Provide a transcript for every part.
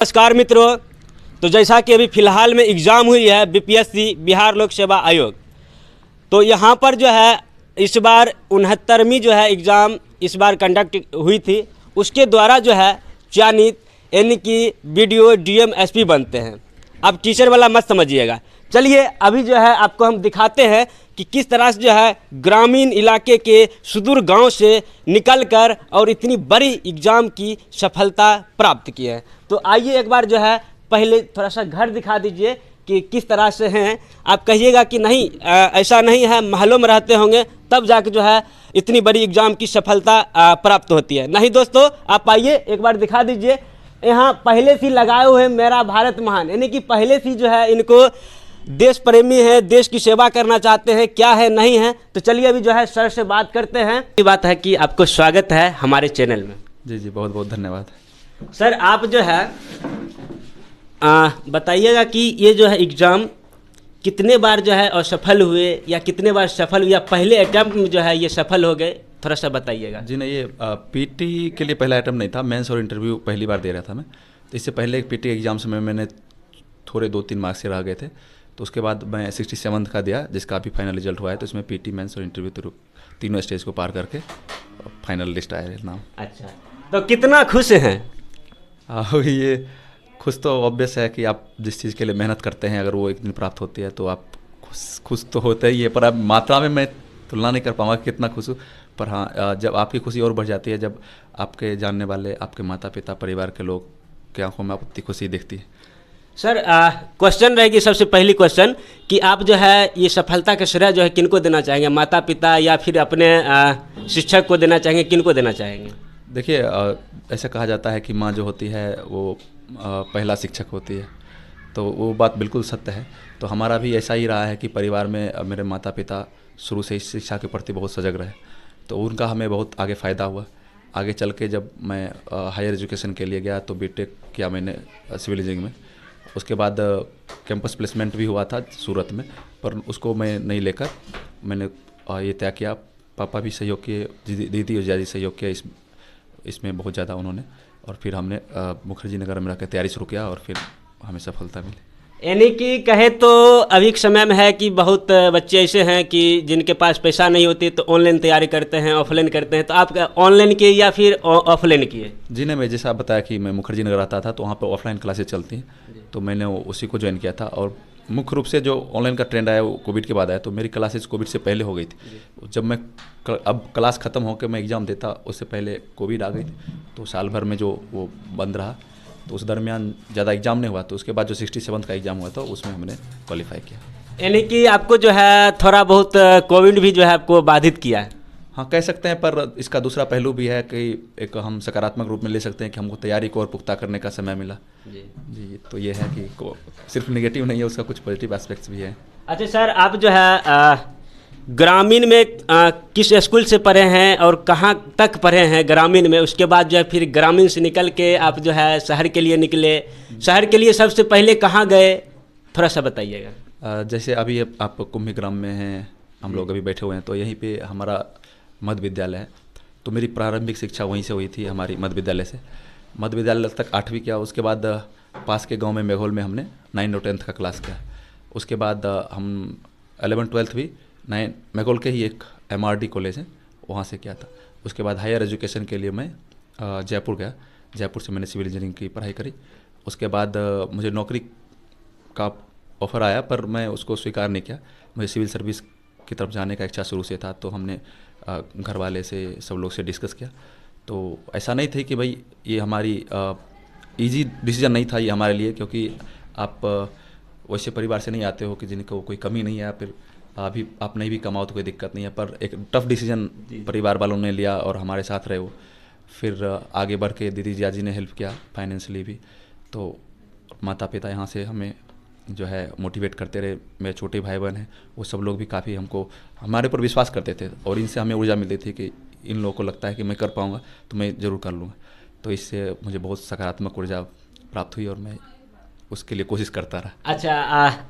नमस्कार मित्रों। तो जैसा कि अभी फ़िलहाल में एग्ज़ाम हुई है बीपीएससी बिहार लोक सेवा आयोग, तो यहाँ पर जो है इस बार 69वीं जो है एग्ज़ाम इस बार कंडक्ट हुई थी। उसके द्वारा जो है चयनित यानी कि बीडीओ डीएम एसपी बनते हैं। अब टीचर वाला मत समझिएगा। चलिए अभी जो है आपको हम दिखाते हैं कि किस तरह से जो है ग्रामीण इलाके के सुदूर गांव से निकलकर और इतनी बड़ी एग्ज़ाम की सफलता प्राप्त की है। तो आइए एक बार जो है पहले थोड़ा सा घर दिखा दीजिए कि किस तरह से हैं। आप कहिएगा कि नहीं ऐसा नहीं है, महलों में रहते होंगे तब जाके जो है इतनी बड़ी एग्ज़ाम की सफलता प्राप्त होती है। नहीं दोस्तों, आप आइए एक बार दिखा दीजिए। यहाँ पहले से लगाए हुए मेरा भारत महान, यानी कि पहले से जो है इनको देश प्रेमी है, देश की सेवा करना चाहते हैं, क्या है नहीं है। तो चलिए अभी जो है सर से बात करते हैं। ये बात है कि आपको स्वागत है हमारे चैनल में। जी जी, बहुत बहुत धन्यवाद। सर आप जो है बताइएगा कि ये जो है एग्ज़ाम कितने बार जो है असफल हुए या कितने बार सफल हुए या पहले अटैम्प्ट में जो है ये सफल हो गए, थोड़ा सा बताइएगा। जी नहीं, ये पीटी के लिए पहला अटैम्प्ट नहीं था, मेंस और इंटरव्यू पहली बार दे रहा था मैं। तो इससे पहले पीटी एग्ज़ाम्स में मैंने थोड़े 2-3 मार्क्स से रह गए थे। तो उसके बाद मैं 67 का दिया, जिसका अभी फाइनल रिजल्ट हुआ है। तो इसमें पीटी, मेंस और इंटरव्यू तीनों स्टेज को पार करके फाइनल लिस्ट आया है नाम। अच्छा, तो कितना खुश हैं? ये खुश तो ऑब्वियस है कि आप जिस चीज़ के लिए मेहनत करते हैं अगर वो एक दिन प्राप्त होती है तो आप खुश तो होते ही है। पर अब मात्रा में मैं तुलना नहीं कर पाऊँगा कि कितना खुश हूँ। पर हाँ, जब आपकी खुशी और बढ़ जाती है जब आपके जानने वाले, आपके माता पिता, परिवार के लोग की आंखों में आप उतनी खुशी दिखती है। सर क्वेश्चन रहेगी सबसे पहली क्वेश्चन कि आप जो है ये सफलता का श्रेय जो है किनको देना चाहेंगे, माता पिता या फिर अपने शिक्षक को देना चाहेंगे, किनको देना चाहेंगे? देखिए, ऐसा कहा जाता है कि माँ जो होती है वो पहला शिक्षक होती है, तो वो बात बिल्कुल सत्य है। तो हमारा भी ऐसा ही रहा है कि परिवार में मेरे माता पिता शुरू से ही शिक्षा के प्रति बहुत सजग रहे, तो उनका हमें बहुत आगे फ़ायदा हुआ। आगे चल के जब मैं हायर एजुकेशन के लिए गया तो बीटेक किया मैंने सिविल इंजीनियरिंग में। उसके बाद कैंपस प्लेसमेंट भी हुआ था सूरत में, पर उसको मैं नहीं लेकर मैंने ये तय किया। पापा भी सहयोग किए, दीदी और ज़्यादा सहयोग किया इसमें बहुत ज़्यादा उन्होंने। और फिर हमने मुखर्जी नगर में रहकर तैयारी शुरू किया और फिर हमें सफलता मिली। यानी कि कहे तो अभी के समय में है कि बहुत बच्चे ऐसे हैं कि जिनके पास पैसा नहीं होती तो ऑनलाइन तैयारी करते हैं, ऑफलाइन करते हैं। तो आप ऑनलाइन किए या फिर ऑफलाइन किए? जी नहीं, मैं जैसा बताया कि मैं मुखर्जी नगर आता था तो वहाँ पर ऑफलाइन क्लासेस चलती हैं, तो मैंने उसी को ज्वाइन किया था। और मुख्य रूप से जो ऑनलाइन का ट्रेंड आया वो कोविड के बाद आया, तो मेरी क्लासेस कोविड से पहले हो गई थी। जब मैं अब क्लास ख़त्म होकर मैं एग्ज़ाम देता उससे पहले कोविड आ गई थी, तो साल भर में जो वो बंद रहा, तो उस दरमियान ज़्यादा एग्ज़ाम नहीं हुआ। तो उसके बाद जो 67 का एग्ज़ाम हुआ था उसमें हमने क्वालिफाई किया। यानी कि आपको जो है थोड़ा बहुत कोविड भी जो है आपको बाधित किया है? हाँ, कह सकते हैं, पर इसका दूसरा पहलू भी है कि एक हम सकारात्मक रूप में ले सकते हैं कि हमको तैयारी को और पुख्ता करने का समय मिला। जी, तो ये है कि सिर्फ नेगेटिव नहीं है, उसका कुछ पॉजिटिव एस्पेक्ट्स भी है। अच्छा सर, आप जो है ग्रामीण में किस स्कूल से पढ़े हैं और कहाँ तक पढ़े हैं ग्रामीण में? उसके बाद जो है फिर ग्रामीण से निकल के आप जो है शहर के लिए निकले। शहर के लिए सबसे पहले कहाँ गए, थोड़ा सा बताइएगा। जैसे अभी आप कुंभी ग्राम में हैं, हम लोग अभी बैठे हुए हैं, तो यहीं पे हमारा मध्य विद्यालय है। तो मेरी प्रारंभिक शिक्षा वहीं से हुई थी, हमारी मध्य विद्यालय से। मध्य विद्यालय तक 8वीं किया। उसके बाद पास के गांव में मेघोल में हमने 9 और 10th का क्लास किया। उसके बाद हम 11th-12th भी मेघोल के ही एक MRD कॉलेज है वहाँ से किया था। उसके बाद हायर एजुकेशन के लिए मैं जयपुर गया। जयपुर से मैंने सिविल इंजीनियरिंग की पढ़ाई करी। उसके बाद मुझे नौकरी का ऑफ़र आया, पर मैं उसको स्वीकार नहीं किया। मुझे सिविल सर्विस की तरफ जाने का इच्छा शुरू से था, तो हमने घर वाले से, सब लोग से डिस्कस किया। तो ऐसा नहीं थी कि भाई ये हमारी इजी डिसीजन नहीं था ये हमारे लिए, क्योंकि आप वैसे परिवार से नहीं आते हो कि जिनको कोई कमी नहीं है, या फिर अभी आप नहीं भी कमाओ तो कोई दिक्कत नहीं है। पर एक टफ डिसीजन परिवार वालों ने लिया और हमारे साथ रहे वो। फिर आगे बढ़ के दीदी जी ने हेल्प किया फाइनेंशियली भी। तो माता पिता यहाँ से हमें जो है मोटिवेट करते रहे। मेरे छोटे भाई बहन हैं, वो सब लोग भी काफ़ी हमारे ऊपर विश्वास करते थे, और इनसे हमें ऊर्जा मिलती थी कि इन लोगों को लगता है कि मैं कर पाऊँगा तो मैं ज़रूर कर लूँगा। तो इससे मुझे बहुत सकारात्मक ऊर्जा प्राप्त हुई और मैं उसके लिए कोशिश करता रहा। अच्छा,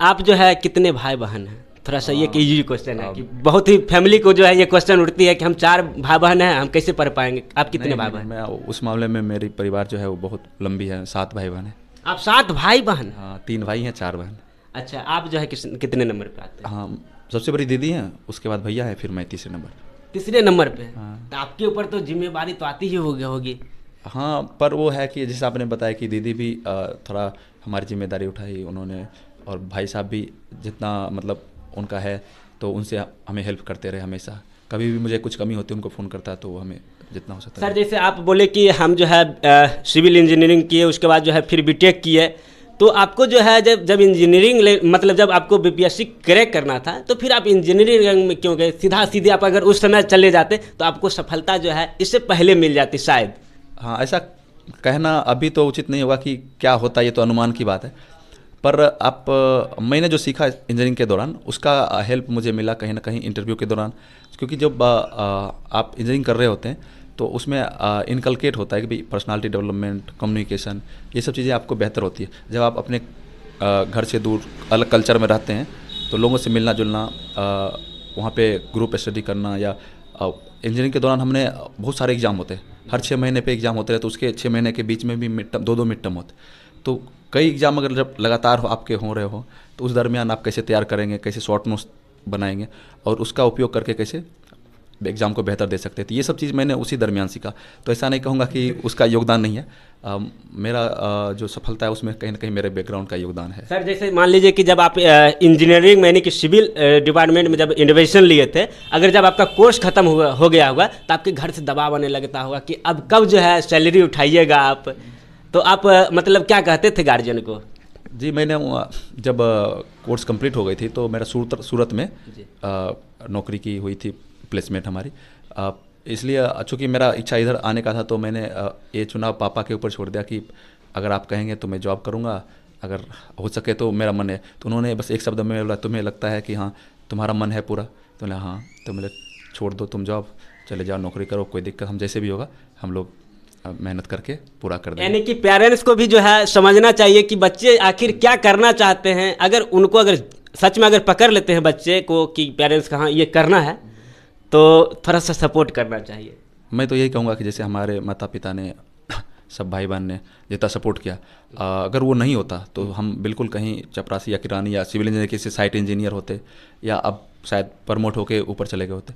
आप जो है कितने भाई बहन हैं? थोड़ा सा ये इजी क्वेश्चन है कि बहुत ही फैमिली को जो है ये क्वेश्चन उठती है कि हम 4 भाई बहन हैं, हम कैसे पढ़ पाएंगे। आप कितने भाई बहन? मैं उस मामले में मेरी परिवार जो है वो बहुत लंबी है, 7 भाई बहन हैं। आप 7 भाई बहन? हाँ, 3 भाई हैं 4 बहन। अच्छा, आप जो है कितने नंबर पे आते हैं? हाँ, सबसे बड़ी दीदी हैं, उसके बाद भैया है, फिर मैं तीसरे नंबर। तीसरे नंबर पे? हाँ। तो आपके ऊपर तो जिम्मेवारी तो आती ही होगी। हाँ, पर वो है कि जैसे आपने बताया कि दीदी भी थोड़ा हमारी जिम्मेदारी उठाई उन्होंने, और भाई साहब भी जितना मतलब उनका है तो उनसे हमें हेल्प करते रहे हमेशा। कभी भी मुझे कुछ कमी होती है उनको फ़ोन करता है, तो वो हमें जितना हो सकता है। सर जैसे आप बोले कि हम जो है सिविल इंजीनियरिंग किए, उसके बाद जो है फिर बीटेक किए, तो आपको जो है जब इंजीनियरिंग मतलब जब आपको बीपीएससी क्रैक करना था, तो फिर आप इंजीनियरिंग में क्यों गए? सीधे आप अगर उस समय चले जाते तो आपको सफलता जो है इससे पहले मिल जाती शायद। हाँ, ऐसा कहना अभी तो उचित नहीं होगा कि क्या होता, ये तो अनुमान की बात है। पर मैंने जो सीखा इंजीनियरिंग के दौरान उसका हेल्प मुझे मिला कहीं ना कहीं इंटरव्यू के दौरान, क्योंकि जब आप इंजीनियरिंग कर रहे होते हैं तो उसमें इनकलकेट होता है कि भाई पर्सनालिटी डेवलपमेंट, कम्युनिकेशन, ये सब चीज़ें आपको बेहतर होती है। जब आप अपने घर से दूर अलग कल्चर में रहते हैं तो लोगों से मिलना जुलना, वहाँ पे ग्रुप स्टडी करना, या इंजीनियरिंग के दौरान हमने बहुत सारे एग्ज़ाम होते हैं, हर 6 महीने पे एग्ज़ाम होते रहे, तो उसके 6 महीने के बीच में भी मिड टर्म, 2 मिड टर्म होते। तो कई एग्ज़ाम अगर जब लगातार आपके हो रहे हो तो उस दरमियान आप कैसे तैयार करेंगे, कैसे शॉर्ट नोट्स बनाएंगे और उसका उपयोग करके कैसे एग्ज़ाम को बेहतर दे सकते थे, ये सब चीज़ मैंने उसी दरमियान सीखा। तो ऐसा नहीं कहूँगा कि उसका योगदान नहीं है, मेरा जो सफलता है उसमें कहीं ना कहीं मेरे बैकग्राउंड का योगदान है। सर जैसे मान लीजिए कि जब आप इंजीनियरिंग यानी कि सिविल डिपार्टमेंट में जब इनोवेशन लिए थे, अगर जब आपका कोर्स खत्म हो गया होगा तो आपके घर से दबाव आने लगता होगा कि अब कब जो है सैलरी उठाइएगा आप, तो आप मतलब क्या कहते थे गार्जियन को? जी, मैंने जब कोर्स कंप्लीट हो गई थी तो मेरा सूरत में नौकरी की हुई थी, प्लेसमेंट हमारी, इसलिए चूँकि मेरा इच्छा इधर आने का था तो मैंने ये चुनाव पापा के ऊपर छोड़ दिया कि अगर आप कहेंगे तो मैं जॉब करूँगा, अगर हो सके तो मेरा मन है। तो उन्होंने बस एक शब्द में बोला, तुम्हें लगता है कि हाँ तुम्हारा मन है पूरा? तो बोला हाँ। तो मैंने छोड़ दो तुम जॉब, चले जाओ नौकरी करो, कोई दिक्कत, हम जैसे भी होगा हम लोग मेहनत करके पूरा कर देंगे। यानी कि पेरेंट्स को भी जो है समझना चाहिए कि बच्चे आखिर क्या करना चाहते हैं। अगर उनको अगर सच में अगर पकड़ लेते हैं बच्चे को कि पेरेंट्स का हाँ ये करना है, तो थोड़ा सा सपोर्ट करना चाहिए। मैं तो यही कहूँगा कि जैसे हमारे माता पिता ने, सब भाई बहन ने जितना सपोर्ट किया, अगर वो नहीं होता तो हम बिल्कुल कहीं चपरासी या किरानी या सिविल इंजीनियर किसी साइट इंजीनियर होते, या अब शायद प्रमोट होके ऊपर चले गए होते।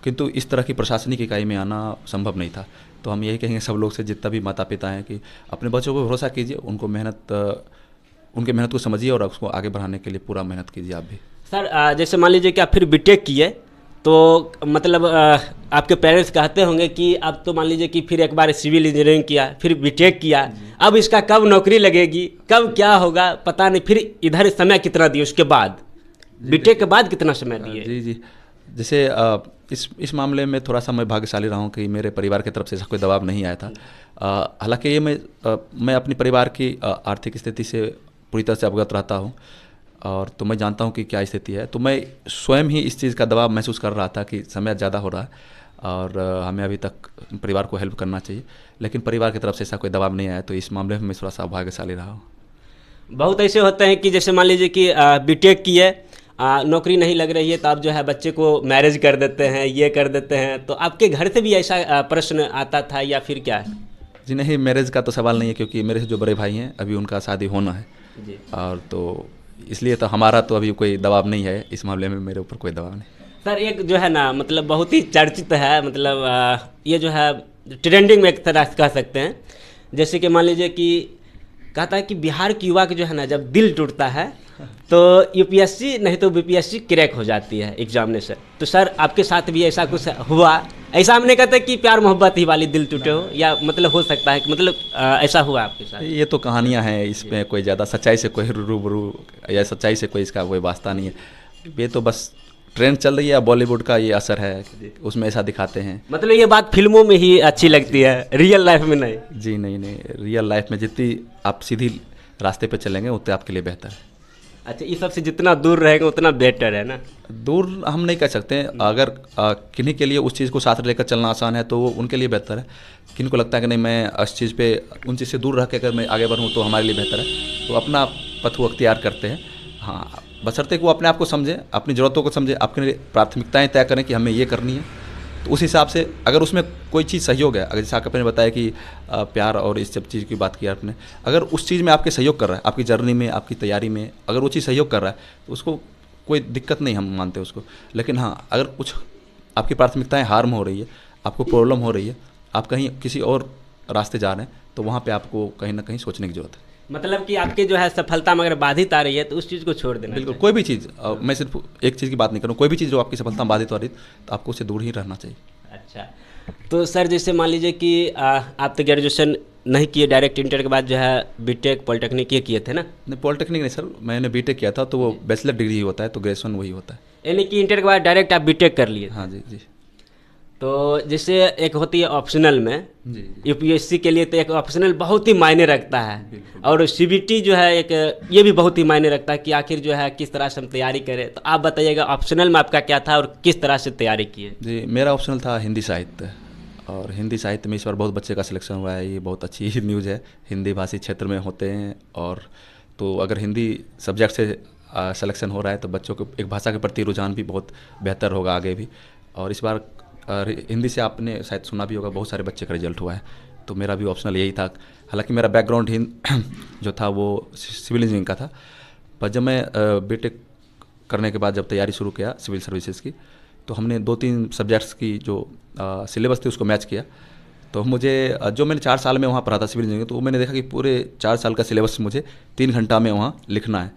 किंतु इस तरह की प्रशासनिक इकाई में आना संभव नहीं था। तो हम यही कहेंगे सब लोग से, जितना भी माता पिता हैं, कि अपने बच्चों को भरोसा कीजिए, उनको उनके मेहनत को समझिए और उसको आगे बढ़ाने के लिए पूरा मेहनत कीजिए आप भी। सर जैसे मान लीजिए कि आप फिर बीटेक किए, तो मतलब आपके पेरेंट्स कहते होंगे कि अब तो मान लीजिए कि फिर एक बार सिविल इंजीनियरिंग किया, फिर बीटेक किया, अब इसका कब नौकरी लगेगी, कब क्या होगा पता नहीं, फिर इधर समय कितना दिए उसके बाद, बीटेक के बाद कितना समय दिए? जी जी, जैसे इस मामले में थोड़ा सा मैं भाग्यशाली रहा हूँ कि मेरे परिवार की तरफ से ऐसा कोई दबाव नहीं आया था। हालांकि ये मैं अपनी परिवार की आर्थिक स्थिति से पूरी तरह से अवगत रहता हूँ, और तो मैं जानता हूँ कि क्या स्थिति है। तो मैं स्वयं ही इस चीज़ का दबाव महसूस कर रहा था कि समय ज़्यादा हो रहा है और हमें अभी तक परिवार को हेल्प करना चाहिए, लेकिन परिवार की तरफ से ऐसा कोई दबाव नहीं आया। तो इस मामले में मैं थोड़ा सा भाग्यशाली रहा हूँ। बहुत ऐसे होते हैं कि जैसे मान लीजिए कि बीटेक किए, नौकरी नहीं लग रही है, तो आप जो है बच्चे को मैरिज कर देते हैं, ये कर देते हैं। तो आपके घर से भी ऐसा प्रश्न आता था या फिर क्या है? जी नहीं, मैरिज का तो सवाल नहीं है, क्योंकि मेरे से जो बड़े भाई हैं अभी उनका शादी होना है जी। और तो इसलिए तो हमारा तो अभी कोई दबाव नहीं है, इस मामले में मेरे ऊपर कोई दबाव नहीं। सर एक जो है ना मतलब बहुत ही चर्चित है, मतलब ये जो है ट्रेंडिंग में एक तरह से कह सकते हैं, जैसे कि मान लीजिए कि कहता है कि बिहार के युवा के जो है ना जब दिल टूटता है तो यूपीएससी नहीं तो बीपीएससी क्रैक हो जाती है एग्जामिनेशन। तो सर आपके साथ भी ऐसा कुछ हुआ? ऐसा हम नहीं कहते कि प्यार मोहब्बत ही वाली दिल टूटे हो, या मतलब हो सकता है कि मतलब ऐसा हुआ आपके साथ? ये तो कहानियाँ हैं, इसमें कोई ज़्यादा सच्चाई से कोई रूबरू या सच्चाई से कोई इसका कोई वास्ता नहीं है। ये तो बस ट्रेंड चल रही है, बॉलीवुड का ये असर है, उसमें ऐसा दिखाते हैं। मतलब ये बात फिल्मों में ही अच्छी लगती है, रियल लाइफ में नहीं? जी नहीं, रियल लाइफ में जितनी आप सीधी रास्ते पे चलेंगे उतने आपके लिए बेहतर है। अच्छा, इस सबसे जितना दूर रहेगा उतना बेटर है ना? दूर हम नहीं कह सकते, अगर किन्हीं के लिए उस चीज़ को साथ लेकर चलना आसान है तो वो उनके लिए बेहतर है। किन को लगता है कि नहीं मैं इस चीज़ पे उन चीज़ से दूर रह के अगर मैं आगे बढ़ूँ तो हमारे लिए बेहतर है, तो अपना पथ वो अख्तियार करते हैं। हाँ, बशर्ते कि वो अपने आप को समझे, अपनी ज़रूरतों को समझे, अपनी प्राथमिकताएं तय करें कि हमें ये करनी है, तो उस हिसाब से अगर उसमें कोई चीज़ सहयोग है, अगर जैसे आपने बताया कि प्यार और इस सब चीज़ की बात की आपने, अगर उस चीज़ में आपके सहयोग कर रहा है, आपकी जर्नी में, आपकी तैयारी में अगर वो चीज़ सहयोग कर रहा है तो उसको कोई दिक्कत नहीं, हम मानते हैं उसको। लेकिन हाँ, अगर कुछ आपकी प्राथमिकताएं हार्म हो रही है, आपको प्रॉब्लम हो रही है, आप कहीं किसी और रास्ते जा रहे हैं, तो वहाँ पे आपको कहीं ना कहीं सोचने की जरूरत है। मतलब कि आपके जो है सफलता में अगर बाधित आ रही है तो उस चीज़ को छोड़ देना बिल्कुल, चाहिए। कोई भी चीज़, मैं सिर्फ एक चीज़ की बात नहीं कर रहा हूँ, कोई भी चीज़ जो आपकी सफलता में बाधित हो रही है तो आपको उससे दूर ही रहना चाहिए। अच्छा, तो सर जैसे मान लीजिए कि आप तो ग्रेजुएशन नहीं किए, डायरेक्ट इंटर के बाद जो है बीटेक पॉलिटेक्निक ये किए थे ना? नहीं, पॉलिटेक्निक नहीं सर, मैंने बीटेक किया था, तो वो बैचलर डिग्री ही होता है, तो ग्रेजुएशन वही होता है। यानी कि इंटर के बाद डायरेक्ट आप बीटेक कर लिए थे। हाँ जी जी तो जैसे एक होती है ऑप्शनल में, जी यूपीएससी के लिए तो एक ऑप्शनल बहुत ही मायने रखता है, बिल्कुल। और सीबीटी जो है एक ये भी बहुत ही मायने रखता है कि आखिर जो है किस तरह से हम तैयारी करें। तो आप बताइएगा ऑप्शनल में आपका क्या था और किस तरह से तैयारी किए? जी, मेरा ऑप्शनल था हिंदी साहित्य, और हिंदी साहित्य में इस बार बहुत बच्चे का सिलेक्शन हुआ है, ये बहुत अच्छी न्यूज़ है। हिंदी भाषी क्षेत्र में होते हैं, और तो अगर हिंदी सब्जेक्ट से सिलेक्शन हो रहा है तो बच्चों को एक भाषा के प्रति रुझान भी बहुत बेहतर होगा आगे भी। और इस बार हिंदी से आपने शायद सुना भी होगा, बहुत सारे बच्चे का रिजल्ट हुआ है, तो मेरा भी ऑप्शनल यही था। हालांकि मेरा बैकग्राउंड जो था वो सिविल इंजीनियरिंग का था, पर जब मैं बीटेक करने के बाद जब तैयारी शुरू किया सिविल सर्विसेज की, तो हमने 2-3 सब्जेक्ट्स की जो सिलेबस थी उसको मैच किया। तो मुझे जो मैंने 4 साल में वहाँ पढ़ा था सिविल इंजीनियरिंग, तो मैंने देखा कि पूरे 4 साल का सिलेबस मुझे 3 घंटा में वहाँ लिखना है।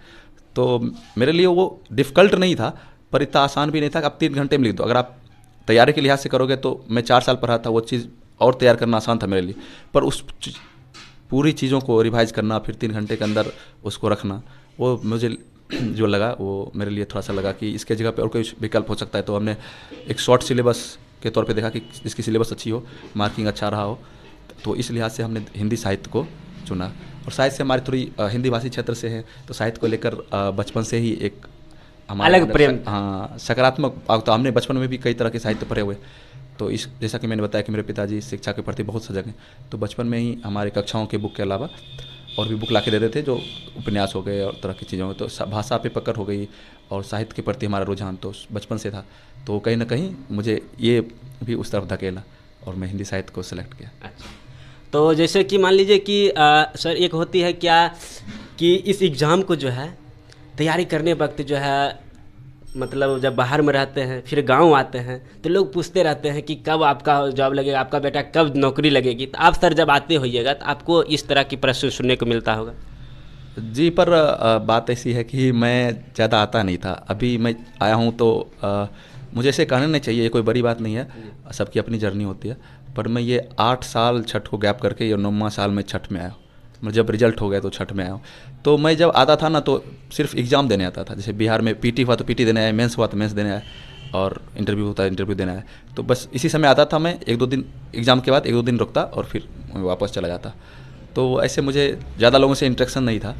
तो मेरे लिए वो डिफ़िकल्ट नहीं था, पर इतना आसान भी नहीं था कि आप 3 घंटे में लिख दो। अगर आप तैयारी के लिहाज से करोगे तो मैं 4 साल पढ़ा था, वो चीज़ और तैयार करना आसान था मेरे लिए, पर उस पूरी चीज़ों को रिवाइज करना, फिर 3 घंटे के अंदर उसको रखना, वो मुझे जो लगा वो मेरे लिए थोड़ा सा लगा कि इसके जगह पे और कोई विकल्प हो सकता है। तो हमने एक शॉर्ट सिलेबस के तौर पे देखा कि इसकी सिलेबस अच्छी हो, मार्किंग अच्छा रहा हो, तो इस लिहाज से हमने हिंदी साहित्य को चुना। और साहित्य से हमारी थोड़ी हिंदी भाषी क्षेत्र से है, तो साहित्य को लेकर बचपन से ही एक हमारे अलग प्रेम। हाँ, सकारात्मक। तो हमने बचपन में भी कई तरह के साहित्य पढ़े हुए, तो इस जैसा कि मैंने बताया कि मेरे पिताजी शिक्षा के प्रति बहुत सजग हैं, तो बचपन में ही हमारे कक्षाओं के बुक के अलावा और भी बुक ला के देते थे, जो उपन्यास हो गए और तरह की चीज़ों में। तो भाषा पे पकड़ हो गई, और साहित्य के प्रति हमारा रुझान तो बचपन से था, तो कहीं ना कहीं मुझे ये भी उस तरफ धकेला और मैं हिंदी साहित्य को सिलेक्ट किया। अच्छा, तो जैसे कि मान लीजिए कि सर एक होती है क्या कि इस एग्ज़ाम को जो है तैयारी करने वक्त जो है, मतलब जब बाहर में रहते हैं फिर गांव आते हैं तो लोग पूछते रहते हैं कि कब आपका जॉब लगेगा, आपका बेटा कब नौकरी लगेगी। तो आप सर जब आते होइएगा तो आपको इस तरह की प्रश्न सुनने को मिलता होगा। जी, पर बात ऐसी है कि मैं ज़्यादा आता नहीं था, अभी मैं आया हूँ, तो मुझे ऐसे कहना नहीं चाहिए, ये कोई बड़ी बात नहीं है, सबकी अपनी जर्नी होती है। पर मैं ये 8 साल छठ को गैप करके ये 9वां साल में छठ में आया हूँ, मतलब जब रिजल्ट हो गया तो छठ में आया हूँ। तो मैं जब आता था ना तो सिर्फ एग्ज़ाम देने आता था, जैसे बिहार में पीटी हुआ तो पीटी देने आया, मेंस हुआ तो मेंस देने आया, और इंटरव्यू होता है इंटरव्यू देने आया। तो बस इसी समय आता था मैं, 1-2 दिन एग्ज़ाम के बाद 1-2 दिन रुकता और फिर वापस चला जाता। तो ऐसे मुझे ज़्यादा लोगों से इंटरेक्शन नहीं था,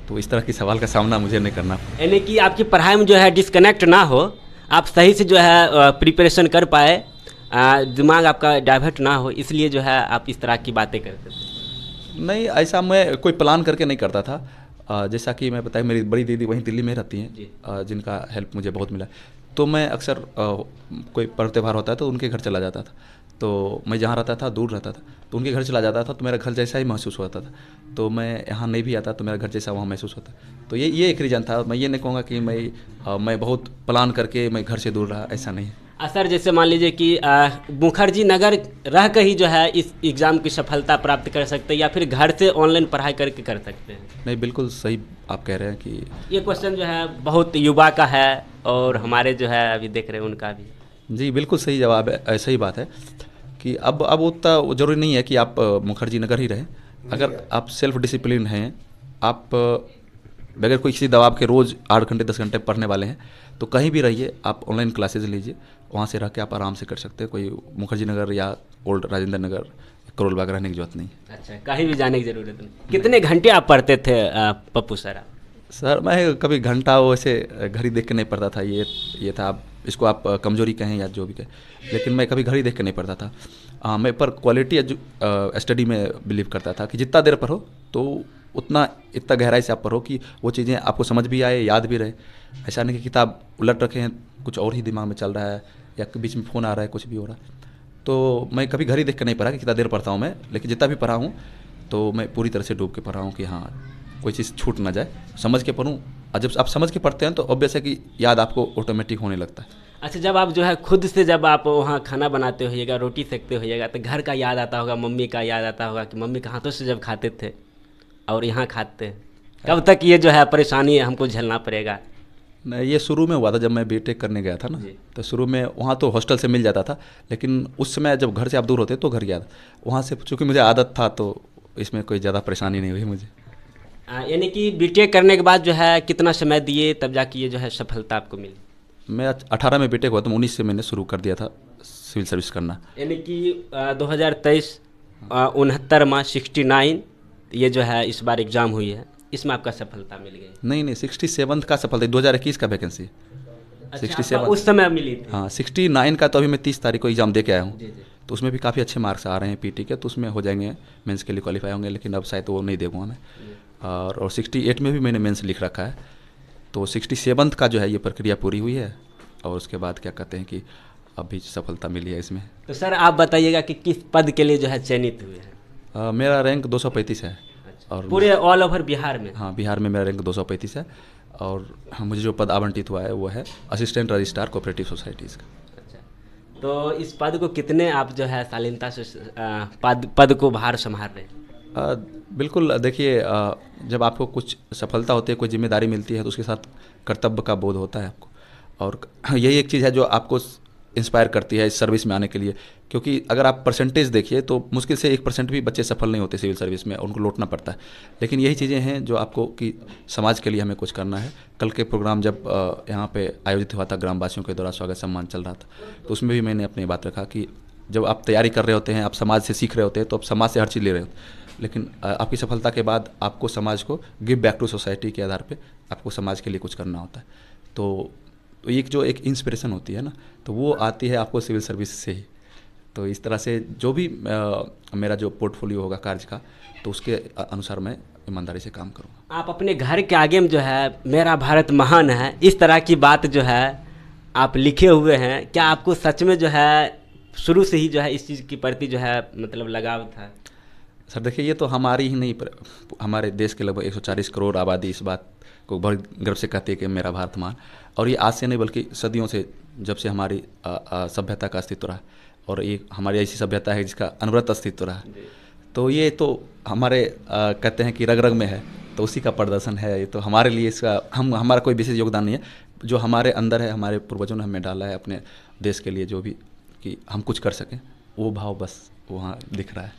तो इस तरह की सवाल का सामना मुझे नहीं करना पड़ा। यानी कि आपकी पढ़ाई में जो है डिस्कनेक्ट ना हो, आप सही से जो है प्रिपरेशन कर पाए, दिमाग आपका डाइवर्ट ना हो, इसलिए जो है आप इस तरह की बातें करते थे। नहीं, ऐसा मैं कोई प्लान करके नहीं करता था। जैसा कि मैं बताया, मेरी बड़ी दीदी वहीं दिल्ली में रहती हैं, जिनका हेल्प मुझे बहुत मिला, तो मैं अक्सर कोई पर्व त्यौहार होता है तो उनके घर चला जाता था। तो मैं जहाँ रहता था दूर रहता था, तो उनके घर चला जाता था, तो मेरा घर जैसा ही महसूस होता था। तो मैं यहाँ नहीं भी आता तो मेरा घर जैसा वहाँ महसूस होता। तो ये एक रीज़न था। मैं ये नहीं कहूँगा कि मैं बहुत प्लान करके मैं घर से दूर रहा, ऐसा नहीं है। सर जैसे मान लीजिए कि मुखर्जी नगर रह कर ही जो है इस एग्ज़ाम की सफलता प्राप्त कर सकते हैं, या फिर घर से ऑनलाइन पढ़ाई करके कर सकते हैं? नहीं, बिल्कुल सही आप कह रहे हैं कि ये क्वेश्चन जो है बहुत युवा का है, और हमारे जो है अभी देख रहे हैं उनका भी। जी, बिल्कुल सही जवाब है। ऐसा ही बात है कि अब उतना ज़रूरी नहीं है कि आप मुखर्जी नगर ही रहें। अगर आप सेल्फ डिसिप्लिन हैं, आप बगैर कोई किसी दबाव के रोज़ 8 घंटे 10 घंटे पढ़ने वाले हैं, तो कहीं भी रहिए, आप ऑनलाइन क्लासेज लीजिए, वहाँ से रह के आप आराम से कर सकते हैं। कोई मुखर्जी नगर या ओल्ड राजेंद्र नगर, करोल बाग रहने की जरूरत नहीं। अच्छा, कहीं भी जाने की ज़रूरत नहीं। कितने घंटे आप पढ़ते थे पप्पू सर? सर मैं कभी घंटा वैसे घड़ी देख के नहीं पढ़ता था, ये था। आप इसको आप कमजोरी कहें या जो भी कहें, लेकिन मैं कभी घड़ी देख के नहीं पढ़ता था। मैं पर क्वालिटी स्टडी में बिलीव करता था कि जितना देर पढ़ो तो इतना गहराई से आप पढ़ो कि वो चीज़ें आपको समझ भी आए, याद भी रहे। ऐसा नहीं कि किताब उलट रखे हैं, कुछ और ही दिमाग में चल रहा है, या बीच में फ़ोन आ रहा है, कुछ भी हो रहा है, तो मैं कभी घड़ी देख कर नहीं पढ़ा कि कितना देर पढ़ता हूँ मैं, लेकिन जितना भी पढ़ा हूँ तो मैं पूरी तरह से डूब के पढ़ा हूँ कि हाँ कोई चीज़ छूट ना जाए, समझ के पढूँ। और जब आप समझ के पढ़ते हैं तो ऑब्वियस है कि याद आपको ऑटोमेटिक होने लगता है। अच्छा, जब आप जो है खुद से जब आप वहाँ खाना बनाते होइएगा, रोटी सेकते होइएगा, तो घर का याद आता होगा, मम्मी का याद आता होगा कि मम्मी के हाथों से जब खाते थे और यहाँ खाते हैं, कब तक ये जो है परेशानी हमको झेलना पड़ेगा? नहीं, ये शुरू में हुआ था जब मैं बीटेक करने गया था ना, जी। तो शुरू में वहाँ तो हॉस्टल से मिल जाता था, लेकिन उस समय जब घर से आप दूर होते तो घर गया था, वहाँ से चूँकि मुझे आदत था तो इसमें कोई ज़्यादा परेशानी नहीं हुई मुझे। यानी कि बीटेक करने के बाद जो है कितना समय दिए तब जाके ये जो है सफलता आपको मिली? मैं 18 में बीटेक हुआ तो 19 से मैंने शुरू कर दिया था सिविल सर्विस करना। यानी कि 2023 69 69 ये जो है इस बार एग्ज़ाम हुई है, इसमें आपका सफलता मिल गई? नहीं 67 का सफलता, 2021 का वैकेंसी। अच्छा, 67 आपका उस समय मिली थी? हाँ 69 का तो अभी मैं 30 तारीख को एग्ज़ाम दे के आया हूँ, जी जी। तो उसमें भी काफ़ी अच्छे मार्क्स आ रहे हैं पीटी के, तो उसमें हो जाएंगे, मेंस के लिए क्वालिफाई होंगे, लेकिन अब शायद वो नहीं दे पाऊँगा मैं। और 68 में भी मैंने मेंस लिख रखा है, तो 67 का जो है ये प्रक्रिया पूरी हुई है, और उसके बाद क्या कहते हैं कि अभी सफलता मिली है इसमें। तो सर आप बताइएगा कि किस पद के लिए जो है चयनित हुए हैं? मेरा रैंक 235 है। और पूरे ऑल ओवर बिहार में? हाँ, बिहार में मेरा रैंक 235 है, और मुझे जो पद आवंटित हुआ है वो है असिस्टेंट रजिस्ट्रार कोऑपरेटिव सोसाइटीज़ का। अच्छा, तो इस पद को कितने आप जो है शालीनता से पद को भार संभाल रहे हैं? बिल्कुल, देखिए, जब आपको कुछ सफलता होती है, कोई जिम्मेदारी मिलती है, तो उसके साथ कर्तव्य का बोध होता है आपको, और यही एक चीज़ है जो आपको इंस्पायर करती है इस सर्विस में आने के लिए। क्योंकि अगर आप परसेंटेज देखिए तो मुश्किल से 1% भी बच्चे सफल नहीं होते सिविल सर्विस में, उनको लौटना पड़ता है। लेकिन यही चीज़ें हैं जो आपको कि समाज के लिए हमें कुछ करना है। कल के प्रोग्राम जब यहाँ पे आयोजित हुआ था, ग्रामवासियों के द्वारा स्वागत सम्मान चल रहा था, तो उसमें भी मैंने अपनी बात रखा कि जब आप तैयारी कर रहे होते हैं, आप समाज से सीख रहे होते हैं, तो आप समाज से हर चीज़ ले रहे होते हैं, लेकिन आपकी सफलता के बाद आपको समाज को गिव बैक टू सोसाइटी के आधार पे आपको समाज के लिए कुछ करना होता है। तो एक जो एक इंस्पिरेशन होती है ना, तो वो आती है आपको सिविल सर्विस से ही। तो इस तरह से जो भी मेरा जो पोर्टफोलियो होगा कार्य का, तो उसके अनुसार मैं ईमानदारी से काम करूँगा। आप अपने घर के आगे में जो है मेरा भारत महान है, इस तरह की बात जो है आप लिखे हुए हैं, क्या आपको सच में जो है शुरू से ही जो है इस चीज़ के प्रति जो है मतलब लगाव था? सर देखिए, ये तो हमारी ही नहीं, हमारे देश के लगभग 140 करोड़ आबादी इस बात को बहुत गर्व से कहती है कि मेरा भारत महान। और ये आज से नहीं बल्कि सदियों से, जब से हमारी सभ्यता का अस्तित्व रहा, और ये हमारी ऐसी सभ्यता है जिसका अनवरत अस्तित्व रहा, तो ये तो हमारे कहते हैं कि रग रग में है, तो उसी का प्रदर्शन है ये। तो हमारे लिए इसका हमारा कोई विशेष योगदान नहीं है, जो हमारे अंदर है, हमारे पूर्वजों ने हमें डाला है अपने देश के लिए, जो भी कि हम कुछ कर सकें, वो भाव बस वहाँ दिख रहा है।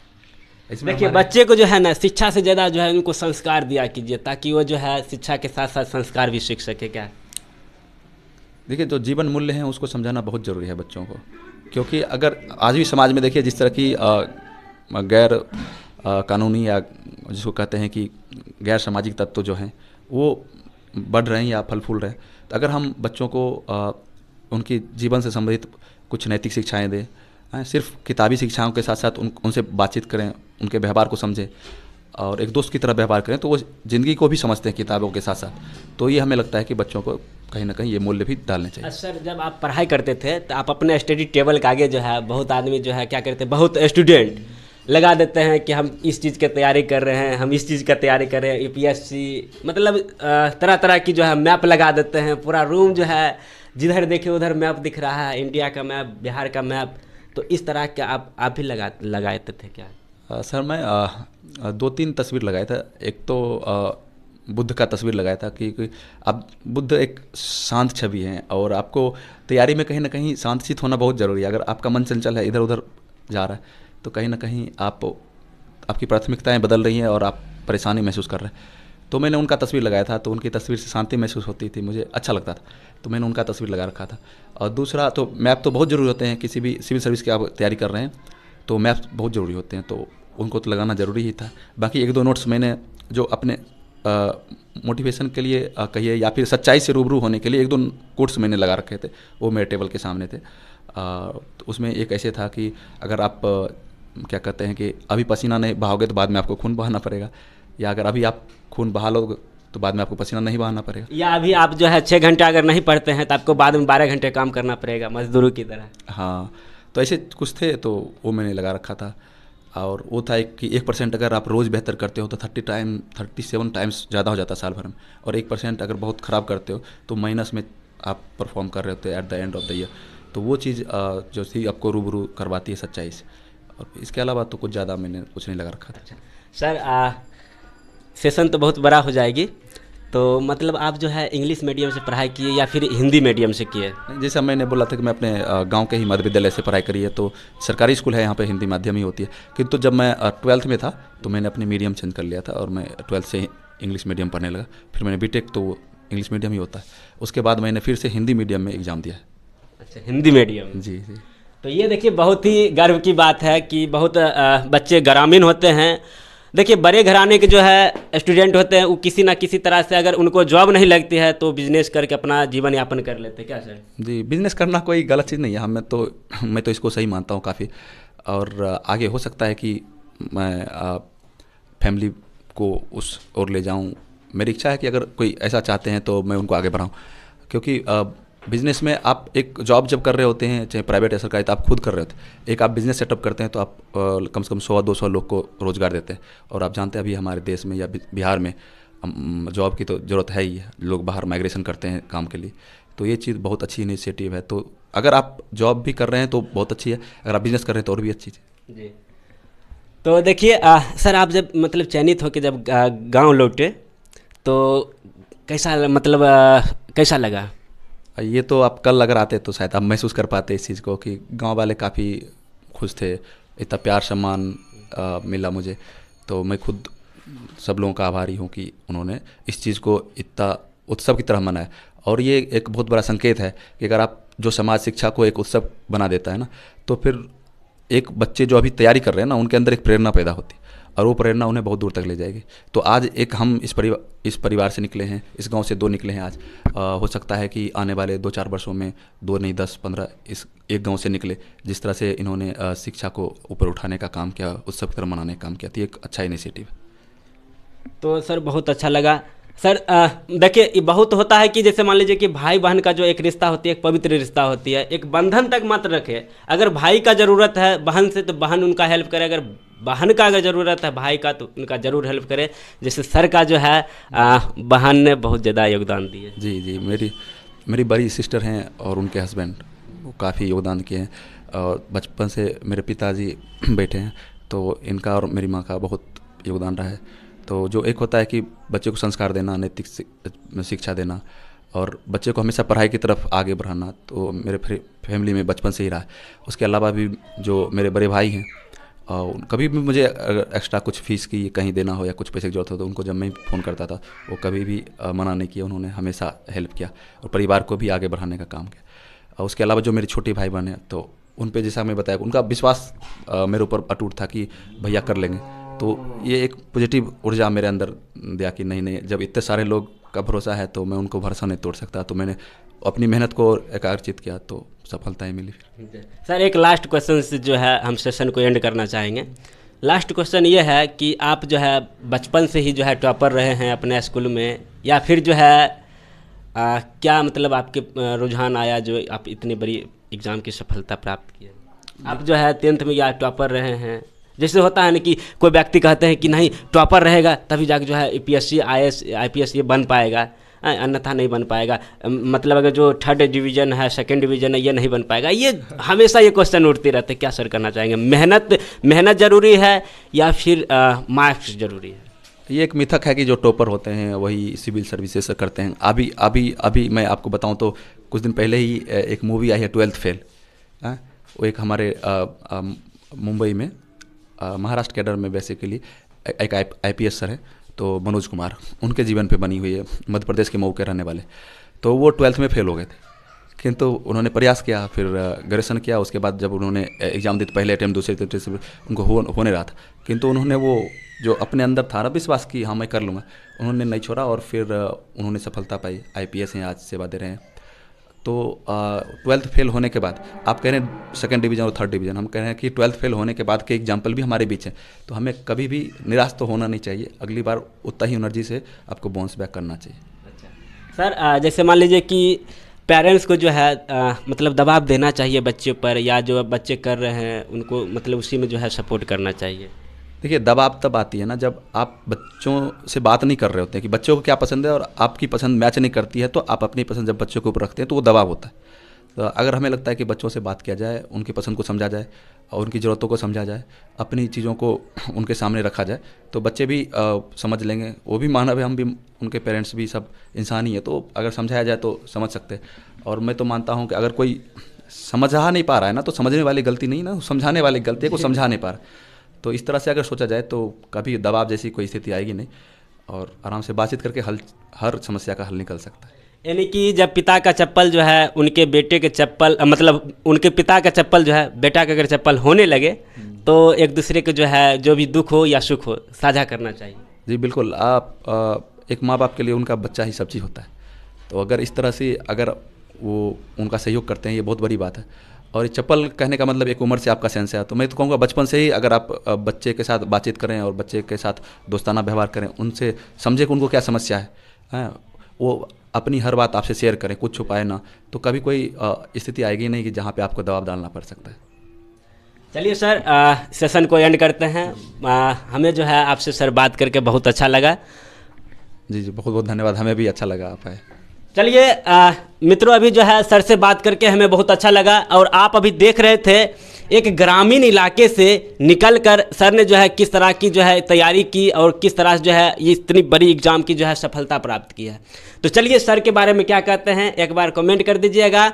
देखिए, बच्चे को जो है ना शिक्षा से ज़्यादा जो है उनको संस्कार दिया कीजिए, ताकि वो जो है शिक्षा के साथ साथ संस्कार भी सीख सके। क्या देखिए, जो जीवन मूल्य हैं उसको समझाना बहुत ज़रूरी है बच्चों को, क्योंकि अगर आज भी समाज में देखिए जिस तरह की गैर कानूनी या जिसको कहते हैं कि गैर सामाजिक तत्व जो हैं वो बढ़ रहे हैं या फल फूल रहे हैं, तो अगर हम बच्चों को उनकी जीवन से संबंधित कुछ नैतिक शिक्षाएं दें, सिर्फ किताबी शिक्षाओं के साथ साथ उनसे बातचीत करें, उनके व्यवहार को समझें और एक दोस्त की तरह व्यवहार करें, तो वो ज़िंदगी को भी समझते हैं किताबों के साथ साथ। तो ये हमें लगता है कि बच्चों को कहीं ना कहीं ये मूल्य भी डालने चाहिए। सर, जब आप पढ़ाई करते थे तो आप अपने स्टडी टेबल के आगे जो है बहुत आदमी जो है क्या करते हैं, बहुत स्टूडेंट लगा देते हैं कि हम इस चीज़ की तैयारी कर रहे हैं, हम इस चीज़ का तैयारी कर रहे हैं, यूपीएससी, मतलब तरह तरह की जो है मैप लगा देते हैं। पूरा रूम जो है जिधर देखे उधर मैप दिख रहा है, इंडिया का मैप, बिहार का मैप। तो इस तरह के आप भी लगाए थे क्या? सर, मैं 2-3 तस्वीर लगाया था। एक तो बुद्ध का तस्वीर लगाया था कि अब बुद्ध एक शांत छवि है, और आपको तैयारी में कहीं ना कहीं शांतचित होना बहुत ज़रूरी है। अगर आपका मन चंचल है, इधर उधर जा रहा है, तो कहीं ना कहीं आपकी प्राथमिकताएं बदल रही हैं और आप परेशानी महसूस कर रहे हैं। तो मैंने उनका तस्वीर लगाया था, तो उनकी तस्वीर से शांति महसूस होती थी, मुझे अच्छा लगता था, तो मैंने उनका तस्वीर लगा रखा था। और दूसरा, तो मैप तो बहुत ज़रूरी होते हैं, किसी भी सिविल सर्विस की आप तैयारी कर रहे हैं तो मैप बहुत ज़रूरी होते हैं, तो उनको तो लगाना ज़रूरी ही था। बाकी 1-2 नोट्स मैंने जो अपने मोटिवेशन के लिए कहिए या फिर सच्चाई से रूबरू होने के लिए 1-2 कोट्स मैंने लगा रखे थे, वो मेरे टेबल के सामने थे। तो उसमें एक ऐसे था कि अगर आप क्या कहते हैं कि अभी पसीना नहीं बहाओगे तो बाद में आपको खून बहाना पड़ेगा, या अगर अभी आप खून बहा लोगे तो बाद में आपको पसीना नहीं बहाना पड़ेगा। या अभी आप जो है 6 घंटे अगर नहीं पढ़ते हैं तो आपको बाद में 12 घंटे काम करना पड़ेगा मजदूरों की तरह। हाँ, तो ऐसे कुछ थे तो वो मैंने लगा रखा था। और वो था कि 1% अगर आप रोज़ बेहतर करते हो तो 37 टाइम्स ज़्यादा हो जाता है साल भर में, और 1% अगर बहुत ख़राब करते हो तो माइनस में आप परफॉर्म कर रहे होते हैं at the end of the year. तो वो चीज़ जो थी आपको रूबरू करवाती है सच्चाई से। और इसके अलावा तो कुछ ज़्यादा मैंने कुछ नहीं लगा रखा था। सर सेशन तो बहुत बड़ा हो जाएगी, तो मतलब आप जो है इंग्लिश मीडियम से पढ़ाई किए या फिर हिंदी मीडियम से किए? जैसा मैंने बोला था कि मैं अपने गांव के ही मध्य विद्यालय से पढ़ाई करी है, तो सरकारी स्कूल है यहाँ पे, हिंदी माध्यम ही होती है। किंतु जब मैं 12th में था तो मैंने अपने मीडियम चेंज कर लिया था और मैं 12th से इंग्लिश मीडियम पढ़ने लगा। फिर मैंने बीटेक तो इंग्लिश मीडियम ही होता है। उसके बाद मैंने फिर से हिंदी मीडियम में एग्ज़ाम दिया है। अच्छा, हिंदी मीडियम। जी जी। तो ये देखिए बहुत ही गर्व की बात है कि बहुत बच्चे ग्रामीण होते हैं। देखिए बड़े घराने के जो है स्टूडेंट होते हैं वो किसी ना किसी तरह से अगर उनको जॉब नहीं लगती है तो बिजनेस करके अपना जीवन यापन कर लेते हैं। क्या सर? जी, बिजनेस करना कोई गलत चीज़ नहीं है। मैं तो इसको सही मानता हूँ काफ़ी। और आगे हो सकता है कि मैं फैमिली को उस ओर ले जाऊँ। मेरी इच्छा है कि अगर कोई ऐसा चाहते हैं तो मैं उनको आगे बढ़ाऊँ, क्योंकि बिज़नेस में आप एक जॉब जब कर रहे होते हैं, चाहे प्राइवेट या सरकारी, तो आप खुद कर रहे होते हैं। एक आप बिज़नेस सेटअप करते हैं तो आप कम से कम 100-200 लोग को रोज़गार देते हैं। और आप जानते हैं अभी हमारे देश में या बिहार में जॉब की तो ज़रूरत है ही है। लोग बाहर माइग्रेशन करते हैं काम के लिए। तो ये चीज़ बहुत अच्छी इनिशिएटिव है। तो अगर आप जॉब भी कर रहे हैं तो बहुत अच्छी है, अगर आप बिज़नेस कर रहे हैं तो और भी अच्छी है जी। तो देखिए सर, आप जब मतलब चयनित होकर जब गाँव लौटे तो कैसा मतलब कैसा लगा? ये तो आप कल अगर आते तो शायद आप महसूस कर पाते इस चीज़ को कि गांव वाले काफ़ी खुश थे। इतना प्यार सम्मान मिला मुझे, तो मैं खुद सब लोगों का आभारी हूँ कि उन्होंने इस चीज़ को इतना उत्सव की तरह मनाया। और ये एक बहुत बड़ा संकेत है कि अगर आप जो समाज शिक्षा को एक उत्सव बना देता है ना, तो फिर एक बच्चे जो अभी तैयारी कर रहे हैं ना, उनके अंदर एक प्रेरणा पैदा होती है और वो प्रेरणा उन्हें बहुत दूर तक ले जाएगी। तो आज एक हम इस परिवार से निकले हैं, इस गांव से 2 निकले हैं आज। हो सकता है कि आने वाले 2-4 वर्षों में 2 नहीं 10-15 इस एक गांव से निकले। जिस तरह से इन्होंने शिक्षा को ऊपर उठाने का काम किया, उत्सव की तरह मनाने का काम किया, तो एक अच्छा इनिशिएटिव है। तो सर बहुत अच्छा लगा। सर देखिए ये बहुत होता है कि जैसे मान लीजिए कि भाई बहन का जो एक रिश्ता होती है, एक पवित्र रिश्ता होती है, एक बंधन तक मत रखे। अगर भाई का ज़रूरत है बहन से तो बहन उनका हेल्प करे, अगर बहन का अगर ज़रूरत है भाई का तो उनका ज़रूर हेल्प करे। जैसे सर का जो है बहन ने बहुत ज़्यादा योगदान दिए। जी जी, मेरी बड़ी सिस्टर हैं और उनके हस्बैंड वो काफ़ी योगदान किए हैं। और बचपन से मेरे पिताजी बैठे हैं, तो इनका और मेरी माँ का बहुत योगदान रहा है। तो जो एक होता है कि बच्चे को संस्कार देना, नैतिक शिक्षा देना और बच्चे को हमेशा पढ़ाई की तरफ आगे बढ़ाना, तो मेरे फैमिली में बचपन से ही रहा है। उसके अलावा भी जो मेरे बड़े भाई हैं, कभी भी मुझे एक्स्ट्रा कुछ फीस की कहीं देना हो या कुछ पैसे की जरूरत हो तो उनको जब मैं फ़ोन करता था वो कभी भी मना नहीं किया। उन्होंने हमेशा हेल्प किया और परिवार को भी आगे बढ़ाने का काम किया। और उसके अलावा जो मेरे छोटे भाई बहन हैं, तो उन पे जैसा मैं बताया, उनका विश्वास मेरे ऊपर अटूट था कि भैया कर लेंगे। तो ये एक पॉजिटिव ऊर्जा मेरे अंदर दिया कि नहीं, जब इतने सारे लोग का भरोसा है तो मैं उनको भरोसा नहीं तोड़ सकता। तो मैंने अपनी मेहनत को एकाग्रचित किया तो सफलताएं मिली फिर। सर एक लास्ट क्वेश्चन से जो है हम सेशन को एंड करना चाहेंगे। लास्ट क्वेश्चन ये है कि आप जो है बचपन से ही जो है टॉपर रहे हैं अपने स्कूल में, या फिर जो है क्या मतलब आपके रुझान आया जो आप इतनी बड़ी एग्ज़ाम की सफलता प्राप्त किए? आप जो है 10th में या टॉपर रहे हैं। जैसे होता है ना कि कोई व्यक्ति कहते हैं कि नहीं टॉपर रहेगा तभी जाके जो है यूपीएससी IAS IPS ये बन पाएगा, अन्यथा नहीं बन पाएगा। मतलब अगर जो 3rd डिवीज़न है, 2nd डिवीज़न है, ये नहीं बन पाएगा। ये हमेशा ये क्वेश्चन उठते रहते हैं। क्या सर करना चाहेंगे? मेहनत ज़रूरी है या फिर मार्क्स ज़रूरी है? ये एक मिथक है कि जो टॉपर होते हैं वही सिविल सर्विसेज से करते हैं। अभी मैं आपको बताऊं तो कुछ दिन पहले ही एक मूवी आई है 12th फेल। वो एक हमारे मुंबई में महाराष्ट्र कैडर में बेसिकली एक IPS सर है, तो मनोज कुमार, उनके जीवन पे बनी हुई है। मध्य प्रदेश के मऊ के रहने वाले। तो वो 12th में फेल हो गए थे, किंतु उन्होंने प्रयास किया, फिर ग्रेजुएशन किया। उसके बाद जब उन्होंने एग्ज़ाम दी तो पहले अटैम्प्ट, दूसरे तीसरे उनको होने रहा था, किंतु उन्होंने वो जो अपने अंदर था ना विश्वास कि हाँ मैं कर लूँगा, उन्होंने नहीं छोड़ा और फिर उन्होंने सफलता पाई। IPS हैं, आज सेवा दे रहे हैं। तो 12th फेल होने के बाद आप कह रहे हैं 2nd डिवीज़न और 3rd डिवीज़न, हम कह रहे हैं कि 12th फेल होने के बाद के एग्जाम्पल भी हमारे बीच हैं। तो हमें कभी भी निराश तो होना नहीं चाहिए, अगली बार उतना ही एनर्जी से आपको बाउंस बैक करना चाहिए। सर जैसे मान लीजिए कि पेरेंट्स को जो है मतलब दबाव देना चाहिए बच्चे पर, या जो बच्चे कर रहे हैं उनको मतलब उसी में जो है सपोर्ट करना चाहिए। देखिए, दबाव तब आती है ना जब आप बच्चों से बात नहीं कर रहे होते हैं कि बच्चों को क्या पसंद है और आपकी पसंद मैच नहीं करती है, तो आप अपनी पसंद जब बच्चों के ऊपर रखते हैं तो वो दबाव होता है। तो अगर हमें लगता है कि बच्चों से बात किया जाए, उनकी पसंद को समझा जाए और उनकी ज़रूरतों को समझा जाए, अपनी चीज़ों को उनके सामने रखा जाए, तो बच्चे भी समझ लेंगे। वो भी मानव है, हम भी, उनके पेरेंट्स भी, सब इंसान ही है। तो अगर समझाया जाए तो समझ सकते हैं। और मैं तो मानता हूँ कि अगर कोई समझा नहीं पा रहा है ना, तो समझने वाली गलती नहीं ना, समझाने वाली गलती है, को समझा नहीं पा रहा। तो इस तरह से अगर सोचा जाए तो कभी दबाव जैसी कोई स्थिति आएगी नहीं, और आराम से बातचीत करके हर समस्या का हल निकल सकता है। यानी कि जब पिता का चप्पल जो है उनके बेटे के चप्पल, मतलब उनके पिता का चप्पल जो है बेटा का अगर चप्पल होने लगे, तो एक दूसरे के जो है जो भी दुख हो या सुख हो साझा करना चाहिए। जी बिल्कुल। आप एक माँ बाप के लिए उनका बच्चा ही सब चीज़ होता है। तो अगर इस तरह से अगर वो उनका सहयोग करते हैं, ये बहुत बड़ी बात है। और ये चप्पल कहने का मतलब एक उम्र से आपका सेंस है। तो मैं तो कहूँगा बचपन से ही अगर आप बच्चे के साथ बातचीत करें और बच्चे के साथ दोस्ताना व्यवहार करें, उनसे समझे कि उनको क्या समस्या है, वो अपनी हर बात आपसे शेयर करें, कुछ छुपाए ना, तो कभी कोई स्थिति आएगी नहीं कि जहाँ पे आपको दबाव डालना पड़ सकता है। चलिए सर, सेशन को एंड करते हैं। हमें जो है आपसे सर बात करके बहुत अच्छा लगा। जी जी, बहुत बहुत धन्यवाद, हमें भी अच्छा लगा आप आए। चलिए मित्रों, अभी जो है सर से बात करके हमें बहुत अच्छा लगा। और आप अभी देख रहे थे एक ग्रामीण इलाके से निकलकर सर ने जो है किस तरह की जो है तैयारी की और किस तरह से जो है ये इतनी बड़ी एग्ज़ाम की जो है सफलता प्राप्त की है। तो चलिए सर के बारे में क्या कहते हैं एक बार कमेंट कर दीजिएगा।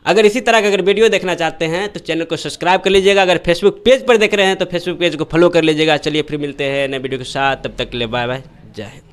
अगर इसी तरह का अगर वीडियो देखना चाहते हैं तो चैनल को सब्सक्राइब कर लीजिएगा। अगर फेसबुक पेज पर देख रहे हैं तो फेसबुक पेज को फॉलो कर लीजिएगा। चलिए फिर मिलते हैं नए वीडियो के साथ, तब तक के लिए बाय बाय, जय हिंद।